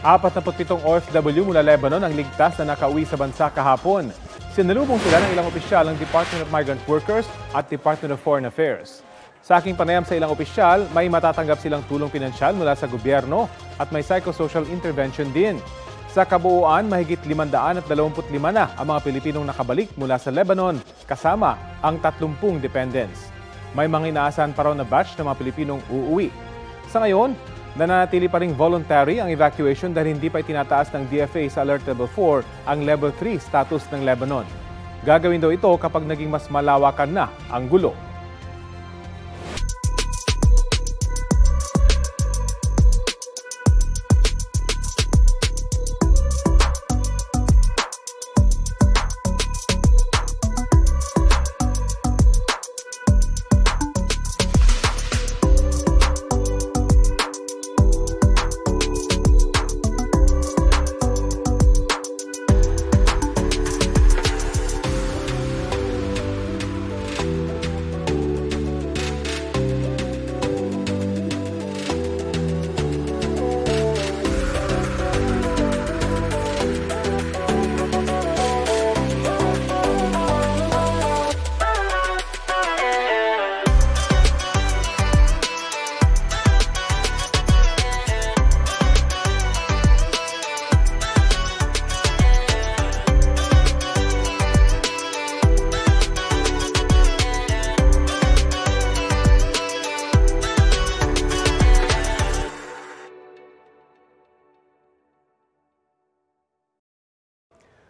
47 OFW mula Lebanon ang ligtas na nakauwi sa bansa kahapon. Sinalubong sila ng ilang opisyal ng Department of Migrant Workers at Department of Foreign Affairs. Sa aking panayam sa ilang opisyal, may matatanggap silang tulong pinansyal mula sa gobyerno at may psychosocial intervention din. Sa kabuuan, mahigit 525 na ang mga Pilipinong nakabalik mula sa Lebanon, kasama ang 30 dependents. May mga inaasahan pa raw na batch ng mga Pilipinong uuwi. Sa ngayon, nananatili pa ring voluntary ang evacuation dahil hindi pa itinataas ng DFA sa Alert Level 4 ang Level 3 status ng Lebanon. Gagawin daw ito kapag naging mas malawakan na ang gulo.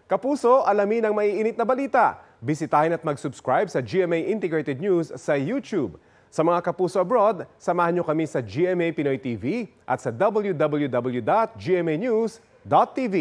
Kapuso, alamin ang maiinit na balita. Bisitahin at mag-subscribe sa GMA Integrated News sa YouTube. Sa mga kapuso abroad, samahan niyo kami sa GMA Pinoy TV at sa www.gmanews.tv.